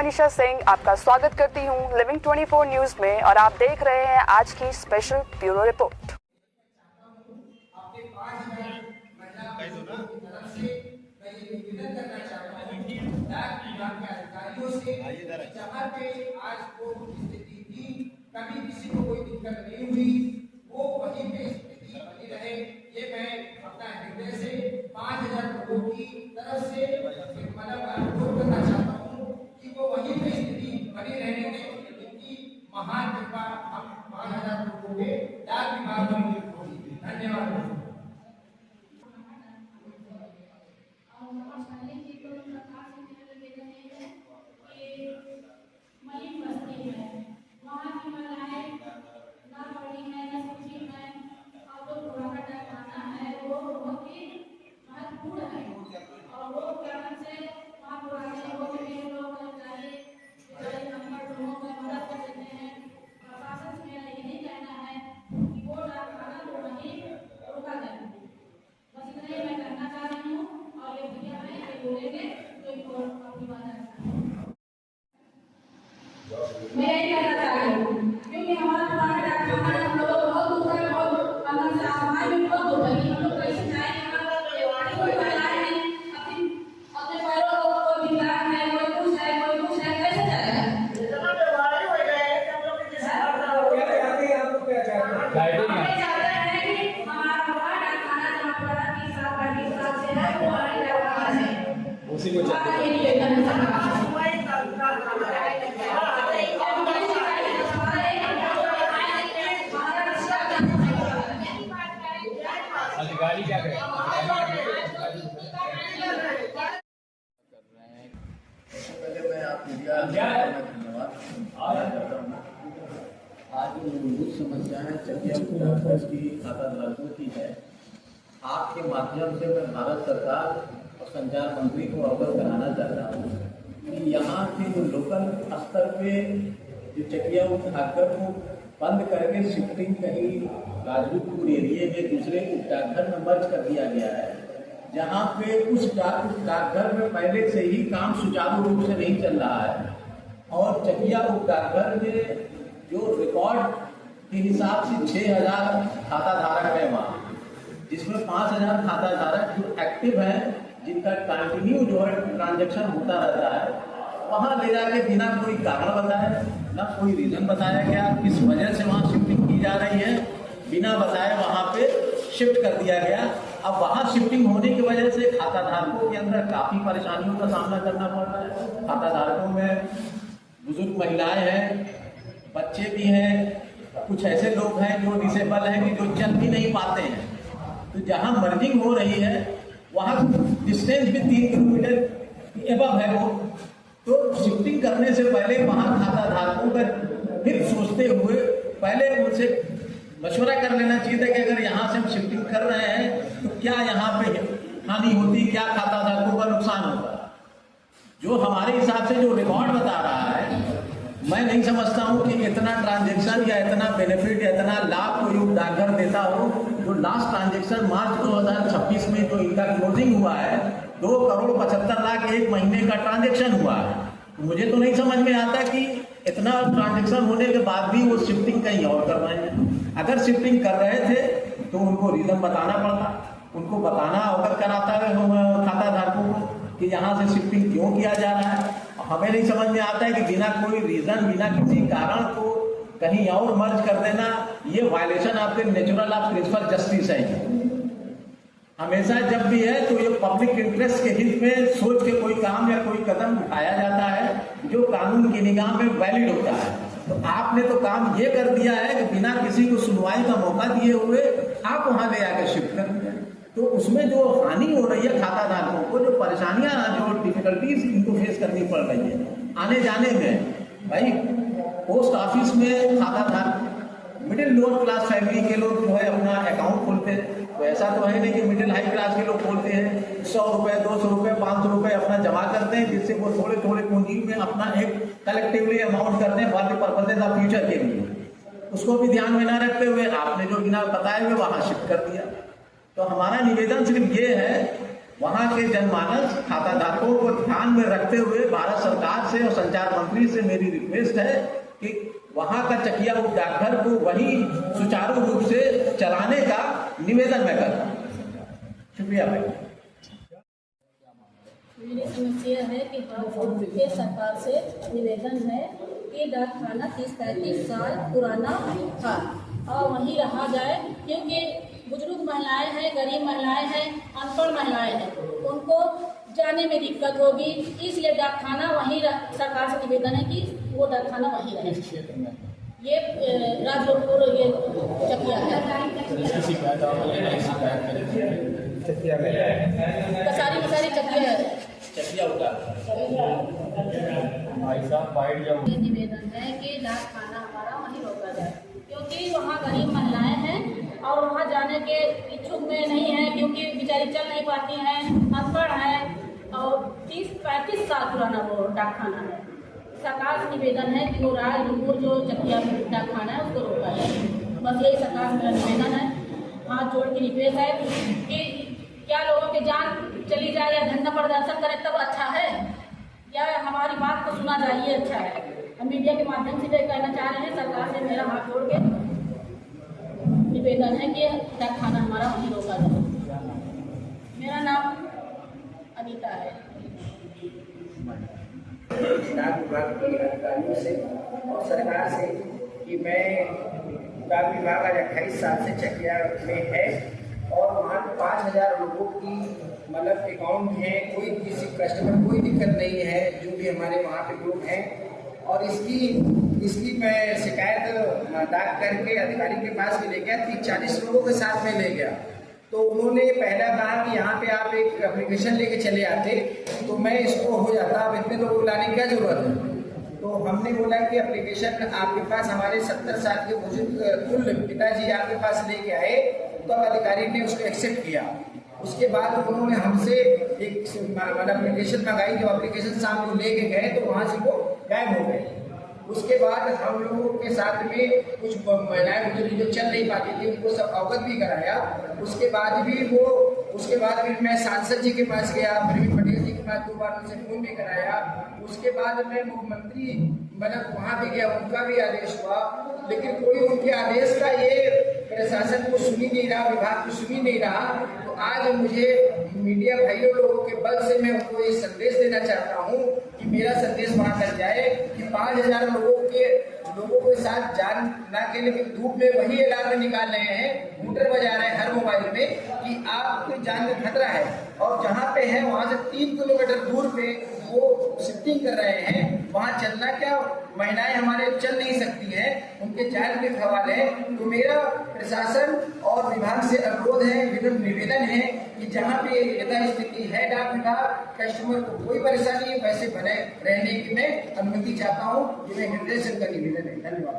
मनीषा सिंह आपका स्वागत करती हूं लिविंग 24 न्यूज में और आप देख रहे हैं आज की स्पेशल ब्यूरो रिपोर्ट। कभी किसी को कोई दिक्कत नहीं हुई, वो वहीं पे स्थिति बनी रहे, ये मैं अपना हृदय से 5000 लोगों की तरफ से मतलब अनुरोध करना चाहता हूँ कि वो वहीं पे स्थिति बनी रहने में इनकी महान कृपा हम 5000 लोगों के डाक विभाग में होगी। धन्यवाद। मैं यही कहना चाह रही हूँ क्योंकि हमारा पुराना डाकखाना हम लोग बहुत दूर है, बहुत अंदर से हमारे भी बहुत दूर है। हम लोग कैसे जाएंगे? ये कोई महिलाएं हैं अपने पैरों को कोई विकलांग है, कोई कुछ है, कैसे जाएगा? इतना बीमारी हो गए हैं कि हम लोग किसी हमें चाहते हैं कि हमारा पुराना डाकखाना जहाँ पुराना 30 साल से है वो हमारे डाकखाना है, उसी को चाहते हैं। ये करना चाहता हूँ अधिकारी क्या करें? पहले मैं आप मीडिया धन्यवाद करता हूँ। आज जो मूलभूत समस्या है चकिया की खाता धारकों की है, आपके माध्यम से मैं भारत सरकार और संचार मंत्री को अवगत कराना चाहता हूँ कि यहाँ के जो लोकल स्तर पे जो चकिया उठाकर को बंद करके शिफ्टिंग कहीं राजपूतपुर एरिए में दूसरे डाकघर में मर्ज कर दिया गया है, जहाँ पे उस डाकघर में पहले से ही काम सुचारू रूप से नहीं चल रहा है और चकिया उप डाकघर में जो रिकॉर्ड के हिसाब से 6000 खाता धारक है वहाँ, जिसमें 5000 खाता धारक जो एक्टिव है, जिनका कंटिन्यू जो है ट्रांजेक्शन होता रहता है, वहाँ ले जाके बिना कोई कारण बताए, ना कोई रीजन बताया गया किस वजह से वहाँ शिफ्टिंग की जा रही है, बिना बताए वहाँ पे शिफ्ट कर दिया गया। अब वहाँ शिफ्टिंग होने की वजह से खाता धारकों के अंदर काफ़ी परेशानियों का सामना करना पड़ रहा है। खाता धारकों में बुजुर्ग महिलाएं हैं, बच्चे भी हैं, कुछ ऐसे लोग हैं जो डिसेबल हैं कि जो चल भी नहीं पाते हैं। तो जहाँ मर्जिंग हो रही है वहाँ डिस्टेंस भी 3 किलोमीटर एबव है वो, तो शिफ्टिंग करने से पहले वहाँ खाता धारकों का फिर सोचते हुए पहले उनसे मशवरा कर लेना चाहिए था कि अगर यहाँ से हम शिफ्टिंग कर रहे हैं तो क्या यहाँ पे हानि होती, क्या खाता धारकों का नुकसान होगा। जो हमारे हिसाब से जो रिकॉर्ड बता रहा है, मैं नहीं समझता हूँ कि इतना ट्रांजेक्शन या इतना बेनिफिट या इतना लाभ कोई डाकघर देता हो। जो लास्ट ट्रांजेक्शन मार्च 2026 में जो इनका क्लोजिंग हुआ है 2,75,00,000 एक महीने का ट्रांजेक्शन हुआ है। मुझे तो नहीं समझ में आता कि इतना ट्रांजेक्शन होने के बाद भी वो शिफ्टिंग कहीं और कर रहे हैं। अगर शिफ्टिंग कर रहे थे तो उनको रीजन बताना पड़ता, उनको बताना अवगत कराता है खाता धारकों को कि यहाँ से शिफ्टिंग क्यों किया जा रहा है। हमें नहीं समझ में आता है कि बिना कोई रीजन, बिना किसी कारण को कहीं और मर्ज कर देना, ये वायलेशन आपके नेचुरल ऑफ प्रिंसिपल जस्टिस है। हमेशा जब भी है तो ये पब्लिक इंटरेस्ट के हित में सोच के कोई काम या कोई कदम उठाया जाता है जो कानून की निगाह में वैलिड होता है। तो आपने तो काम ये कर दिया है कि बिना किसी को सुनवाई का मौका दिए हुए आप वहां ले आकर शिफ्ट कर दिया। तो उसमें जो हानि हो रही है खाता धारकों को, जो परेशानियां, जो डिफिकल्टीज इनको फेस करनी पड़ रही है आने जाने में। भाई पोस्ट ऑफिस में खाता धारक मिडिल लोअर क्लास फैमिली के लोग जो है अपना अकाउंट खोलते हैं, तो ऐसा तो है नहीं कि मिडिल हाई क्लास के लोग खोलते हैं 100 रुपए, 200 रुपए, 500 रुपए अपना जमा करते हैं, जिससे वो थोड़े थोड़े पूंजी में अपना एक कलेक्टिवली अमाउंट करते हैं for the purposes of future के लिए। उसको भी ध्यान में न रखते हुए आपने जो बिना बताए हुए वहां शिफ्ट कर दिया। तो हमारा निवेदन सिर्फ ये है वहां के जनमानस खाता धारकों को ध्यान में रखते हुए भारत सरकार से और संचार मंत्री से मेरी रिक्वेस्ट है कि वहां का चकिया उप डाकघर को वही सुचारू रूप से चलाने का निवेदन मैं करता हूँ। शुक्रिया भाई। मेरी समस्या है कि भारत सरकार से निवेदन है कि डाकखाना 30-35 साल पुराना था और वहीं रहा जाए, क्योंकि बुजुर्ग महिलाएं हैं, गरीब महिलाएं हैं, अनपढ़ महिलाएं हैं, उनको जाने में दिक्कत होगी। इसलिए डाकखाना वहीं सरकार से निवेदन है कि वो डाकखाना वहीं रहे। ये राजलोकपुर ये चकिया है, कसारी चकिया है। ये निवेदन है कि डाकखाना हमारा वहीं रोका जाए, क्योंकि वहाँ गरीब महिलाएं हैं और वहाँ जाने के इच्छुक में नहीं है, क्योंकि बेचारी चल नहीं पाती हैं, अनपढ़ हैं और 30-35 साल पुराना वो डाकखाना है। सरकार से निवेदन है कि वो राजलोकपुर जो चकिया डाकखाना है उसको रोका जाए। बस यही सरकार से मेरा निवेदन है। हाथ जोड़ के रिक्वेस्ट है कि क्या लोगों की जान चली जाए या धरना प्रदर्शन करे तब अच्छा है, या हमारी बात को सुना जाइए अच्छा है। हम मीडिया के माध्यम से कहना चाह रहे हैं, सरकार से मेरा हाथ जोड़ के निवेदन है कि डाकखाना हमारा वहीं रोका जाए। मेरा नाम अनीता है। डाक विभाग के अधिकारियों से और सरकार से कि मैं डाक विभाग आज 28 साल से चकिया में है और वहाँ 5000 लोगों की मतलब अकाउंट है, कोई किसी कस्टमर कोई दिक्कत नहीं है, जो भी हमारे वहाँ पे लोग हैं। और इसकी मैं शिकायत डाक करके अधिकारी के पास भी ले गया, 30-40 लोगों के साथ में ले गया। तो उन्होंने पहला कहा कि यहाँ पे आप एक एप्लीकेशन लेके चले आते तो मैं इसको हो जाता, अब इतने लोग लाने की क्या जरूरत है। तो हमने बोला कि एप्लीकेशन आपके पास हमारे 70 साल के बुजुर्ग कुल पिताजी आपके पास लेके आए, तो अधिकारी ने उसको एक्सेप्ट किया। उसके बाद उन्होंने हमसे एक एप्लीकेशन मंगाई, जो एप्लीकेशन सामने लेके गए तो वहाँ से वो गायब हो गए। उसके बाद हम लोगों के साथ में कुछ महिलाएं जो चल नहीं पाती थी उनको सब अवगत भी कराया। उसके बाद भी मैं सांसद जी के पास गया, प्रवीण पटेल जी के पास 2 बार उनसे फोन भी कराया। उसके बाद मैं मुख्यमंत्री मतलब वहाँ भी गया, उनका भी आदेश हुआ, लेकिन कोई उनके आदेश का ये प्रशासन को सुन ही नहीं रहा, विभाग को सुन ही नहीं रहा। तो आज मुझे मीडिया भाइयों लोगों के बल से मैं उनको ये संदेश देना चाहता हूँ कि मेरा संदेश वहाँ तक जाए कि 5000 लोगों के साथ जान ना के लिए धूप में वही ऐलान निकाल रहे हैं, हूटर बजा रहे हैं हर मोबाइल में कि आपकी जान में खतरा है, और जहाँ पे है वहाँ से 3 किलोमीटर दूर पे वो शिफ्टिंग कर रहे हैं। वहाँ चलना क्या, महिलाएं हमारे चल नहीं सकती हैं, उनके जान के हवाले है। तो मेरा प्रशासन और विभाग से अनुरोध है, निवेदन है कि जहाँ पे यथा स्थिति है डाक विभाग, कस्टमर को कोई परेशानी है वैसे बने रहने की मैं अनुमति चाहता हूँ। ये मैं हृदय से उनका निवेदन है। धन्यवाद।